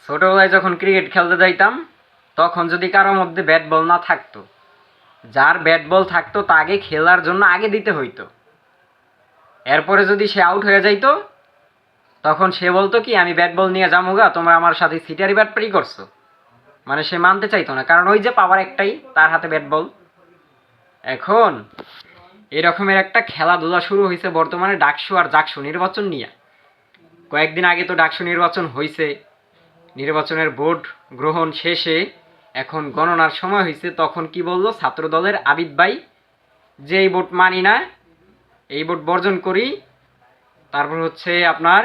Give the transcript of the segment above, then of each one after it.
ছোটবেলায় যখন ক্রিকেট খেলতে যাইতাম তখন যদি কারো মধ্যে ব্যাট বল না থাকতো, যার ব্যাট বল থাকতো তাকে খেলার জন্য আগে দিতে হইতো। এরপরে যদি সে আউট হয়ে যাইতো তখন সে বলতো কি আমি ব্যাট বল নিয়ে যামুগা, তোমরা আমার সাথে সিটারি ব্যাটপারি করছো। মানে সে মানতে চাইতো না, কারণ ওই যে পাওয়ার একটাই, তার হাতে ব্যাট বল। এখন এরকমের একটা খেলাধুলা শুরু হয়েছে বর্তমানে ডাকসু আর জাকসু নির্বাচন নিয়ে। কয়েকদিন আগে তো ডাকসু নির্বাচন হয়েছে, নির্বাচনের ভোট গ্রহণ শেষে এখন গণনার সময় হয়েছে। তখন কি বললো ছাত্র দলের আবিদ ভাই, যে এই ভোট মানি না, এই ভোট বর্জন করি। তারপর হচ্ছে আপনার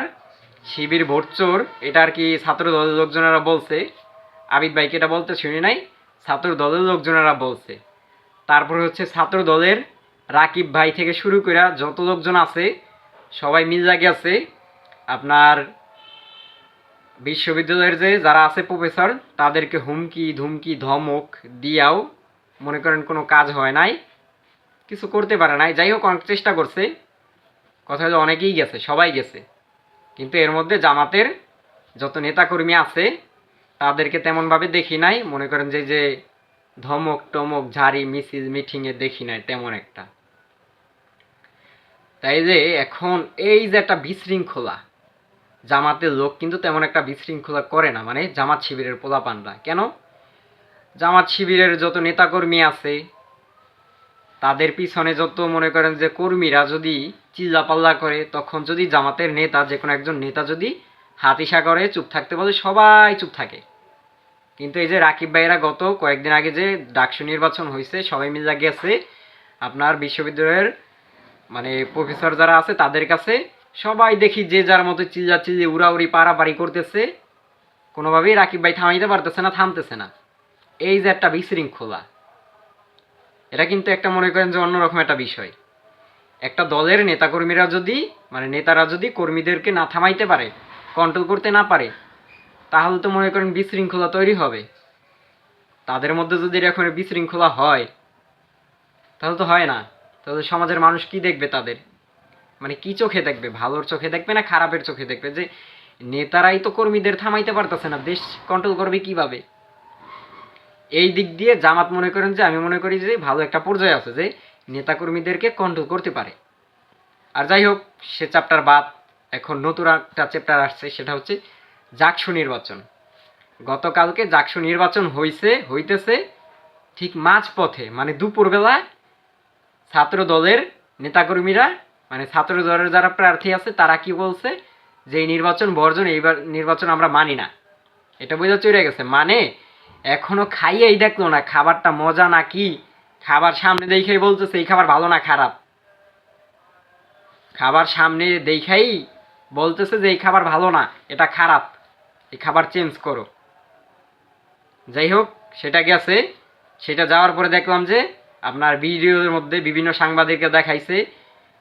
শিবির ভোট চোর, এটা আর কি ছাত্র দলের লোকজনেরা বলছে। আবিদ ভাইকে এটা বলতে শুনি নাই, ছাত্র দলের লোকজনেরা বলছে। তারপর হচ্ছে ছাত্র দলের রাকিব ভাই থেকে শুরু করে যত লোকজন আছে সবাই মিলে গেছে আপনার বিশ্ববিদ্যালয়ের যে যারা আছে প্রফেসর, তাদেরকে হুমকি ধুমকি ধমক দিয়াও মনে করেন কোনো কাজ হয় নাই, কিছু করতে পারে নাই। যাই হোক অনেক চেষ্টা করছে, কথা হলো অনেকেই গেছে, সবাই গেছে। কিন্তু এর মধ্যে জামাতের যত নেতাকর্মী আছে তাদেরকে তেমনভাবে দেখি নাই, মনে করেন যে যে ধমক টমক ঝাড়ি মিছিল মিটিংয়ে দেখি নাই তেমন একটা। তাই যে এখন এই যে একটা বিশৃঙ্খলা, জামাতের লোক কিন্তু তেমন একটা বিশৃঙ্খলা করে না, মানে জামাত শিবিরের পোলাপানরা। কেন? জামাত শিবিরের যত নেতাকর্মী আছে তাদের পিছনে যত মনে করেন যে কর্মীরা যদি চিল্লাপাল্লা করে, তখন যদি জামাতের নেতা যে কোনো একজন নেতা যদি হাত ইশা করে চুপ থাকতে বলে, সবাই চুপ থাকে। কিন্তু এই যে রাকিব ভাইরা গত কয়েকদিন আগে যে ডাকসু নির্বাচন হয়েছে, সবাই মিলে গেছে আপনার বিশ্ববিদ্যালয়ের মানে প্রফেসর যারা আছে তাদের কাছে, সবাই দেখি যে যার মতো চিল্লাচিল্লি উড়াউড়ি পাড়াপাড়ি করতেছে, কোনোভাবেই রাকিব ভাই থামাইতে পারতেছে না, থামতেছে না। এই যে একটা বিশৃঙ্খলা, এটা কিন্তু একটা মনে করেন যে অন্যরকম একটা বিষয়। একটা দলের নেতাকর্মীরা যদি মানে নেতারা যদি কর্মীদেরকে না থামাইতে পারে, কন্ট্রোল করতে না পারে, তাহলে তো মনে করেন বিশৃঙ্খলা তৈরি হবে। তাদের মধ্যে যদি এরকম বিশৃঙ্খলা হয় তাহলে তো হয় না, তাহলে সমাজের মানুষ কি দেখবে তাদের? মানে কি চোখে দেখবে? ভালোর চোখে দেখবে না খারাপের চোখে দেখবে? যে নেতারাই তো কর্মীদের থামাইতে পারতেছে না, দেশ কন্ট্রোল করবে কিভাবে? এই দিক দিয়ে জামাত মনে করেন যে আমি মনে করি যে ভালো একটা পর্যায়ে আছে, যে নেতাকর্মীদেরকে কন্ট্রোল করতে পারে। আর যাই হোক, সে চ্যাপ্টার বাদ, এখন নতুন একটা চ্যাপ্টার আসছে, সেটা হচ্ছে জাকসু নির্বাচন। গতকালকে জাকসু নির্বাচন হইতেছে ঠিক মাঝপথে, মানে দুপুরবেলা ছাত্র দলের নেতাকর্মীরা মানে ছাত্র দলের যারা প্রার্থী আছে তারা কি বলছে, যে এই নির্বাচন বর্জন, এইবার নির্বাচন আমরা মানি না। এটা বোঝা চলে গেছে, মানে এখনো খাইয়েই দেখলো না খাবারটা মজা না কি, খাবার সামনে দেখেই বলতেছে এই খাবার ভালো না খারাপ। খাবার সামনে দেখাই বলতেছে যে এই খাবার ভালো না, এটা খারাপ, এই খাবার চেঞ্জ করো। যাই হোক, সেটা গেছে। সেটা যাওয়ার পরে দেখলাম যে আপনার ভিডিওর মধ্যে বিভিন্ন সাংবাদিককে দেখাইছে,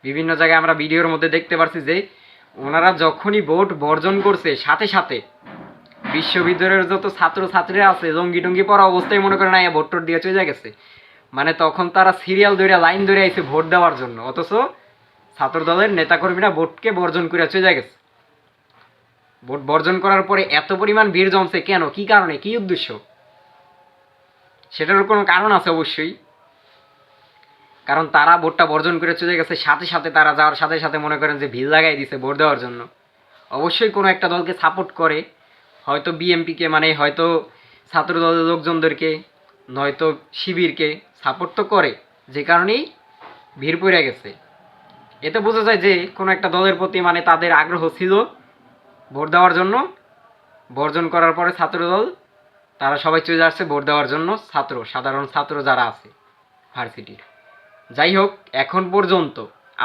বিভিন্ন জায়গায় আমরা ভিডিওর মধ্যে দেখতে পারছি যে ওনারা যখনই ভোট বর্জন করছে সাথে সাথে বিশ্ববিদ্যালয়ের যত ছাত্র ছাত্রীরা আছে লঙ্গি টঙ্গি পরা অবস্থায় মনে করে না ভোট টোট দিয়ে চলে গেছে। মানে তখন তারা সিরিয়াল ধরে লাইন ধরে আইছে ভোট দেওয়ার জন্য, অথচ ছাত্র দলের নেতাকর্মীরা ভোটকে বর্জন করে চলে গেছে। ভোট বর্জন করার পরে এত পরিমাণ ভিড় জমছে কেন? কি কারণে? কি উদ্দেশ্য? সেটার কোনো কারণ আছে অবশ্যই। কারণ তারা ভোটটা বর্জন করে চলে গেছে, সাথে সাথে তারা যাওয়ার সাথে সাথে মনে করেন যে ভিড় লাগাই দিছে ভোট দেওয়ার জন্য। অবশ্যই কোনো একটা দলকে সাপোর্ট করে, হয়তো বিএমপিকে, মানে হয়তো ছাত্র দলের লোকজনদেরকে, নয়তো শিবিরকে সাপোর্ট তো করে, যে কারণেই ভিড় পড়ে গেছে। এতে বোঝা যায় যে কোনো একটা দলের প্রতি মানে তাদের আগ্রহ ছিল ভোট দেওয়ার জন্য। বর্জন করার পরে ছাত্রদল তারা সবাই চলে আসছে ভোট দেওয়ার জন্য, সাধারণ ছাত্র যারা আছে ভার্সিটির। যাই হোক, এখন পর্যন্ত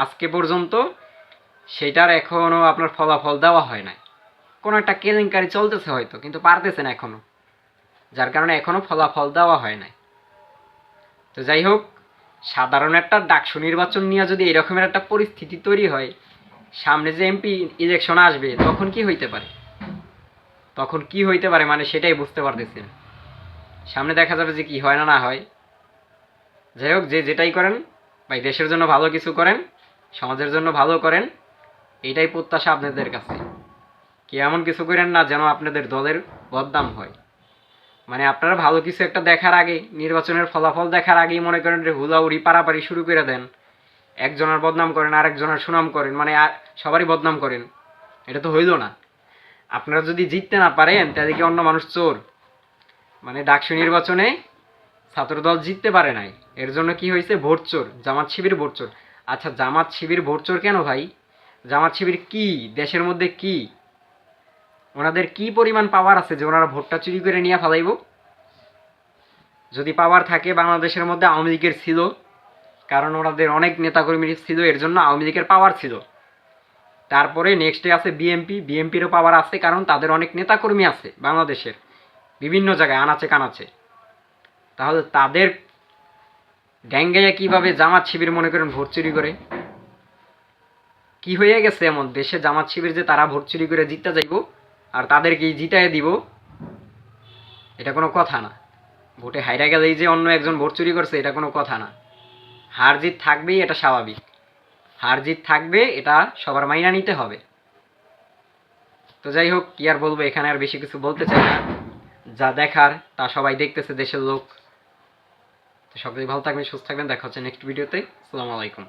আজকে পর্যন্ত সেটার এখনও আপনার ফলাফল দেওয়া হয় নাই। কোনো একটা কেলেঙ্কারি চলতেছে হয়তো, কিন্তু পারতেছে না এখনও, যার কারণে এখনও ফলাফল দেওয়া হয় নাই। তো যাই হোক, সাধারণ একটা ডাকসু নির্বাচন নিয়ে যদি এরকমের একটা পরিস্থিতি তৈরি হয়, সামনে যে এমপি ইলেকশন আসবে তখন কি হইতে পারে? তখন কি হইতে পারে মানে সেটাই বুঝতে পারতেছি না। সামনে দেখা যাবে যে কি হয় না না হয়। যাই হোক, যে যেটাই করেন ভাই দেশের জন্য ভালো কিছু করেন, সমাজের জন্য ভালো করেন, এইটাই প্রত্যাশা আপনাদের কাছে। কি এমন কিছু করেন না যেন আপনাদের দলের বদনাম হয়। মানে আপনারা ভালো কিছু একটা দেখার আগে, নির্বাচনের ফলাফল দেখার আগেই মনে করেন যে হুলাহুড়ি পারাপারি শুরু করে দেন, একজনের বদনাম করেন, আরেকজনের সুনাম করেন, মানে সবারই বদনাম করেন। এটা তো হইল না। আপনারা যদি জিততে না পারেন তাহলে কি অন্য মানুষ চোর? মানে ডাকসু নির্বাচনে ছাত্রদল জিততে পারে নাই, এর জন্য কি হয়েছে? ভোট চোর, জামাত শিবির ভোট চোর। আচ্ছা, জামাত শিবির ভোট চোর কেন ভাই? জামাত শিবির কি দেশের মধ্যে কি, ওনাদের কি পরিমাণ পাওয়ার আছে যে ওনারা ভোটটা চুরি করে নিয়ে ফেলাইব? যদি পাওয়ার থাকে বাংলাদেশের মধ্যে আওয়ামী লীগের ছিল, কারণ ওনাদের অনেক নেতাকর্মী ছিল, এর জন্য আওয়ামী লীগের পাওয়ার ছিল। তারপরে নেক্সটে আছে বিএমপি, বিএমপিরও পাওয়ার আছে কারণ তাদের অনেক নেতাকর্মী আছে বাংলাদেশের বিভিন্ন জায়গায় আনাচে কানাচে। তাহলে তাদের ড্যাঙ্গাইয়া কিভাবে জামাত শিবির মনে করেন ভোট চুরি করে? কি হয়ে গেছে এমন দেশে জামাত শিবির যে তারা ভোট চুরি করে জিততে যাইব আর তাদেরকে জিতাইয়ে দিব? এটা কোনো কথা না। ভোটে হাইরা গেলেই যে অন্য একজন ভোট চুরি করছে এটা কোনো কথা না। হার জিত থাকবেই, এটা স্বাভাবিক। হার জিত থাকবে, এটা সবার মাইনা নিতে হবে। তো যাই হোক, কি আর বলবো, এখানে আর বেশি কিছু বলতে চাই না। যা দেখার তা সবাই দেখতেছে, দেশের লোক। তো সকলেই ভালো থাকবেন, সুস্থ থাকবেন, দেখা হচ্ছে নেক্সট ভিডিওতে। আসসালামু আলাইকুম।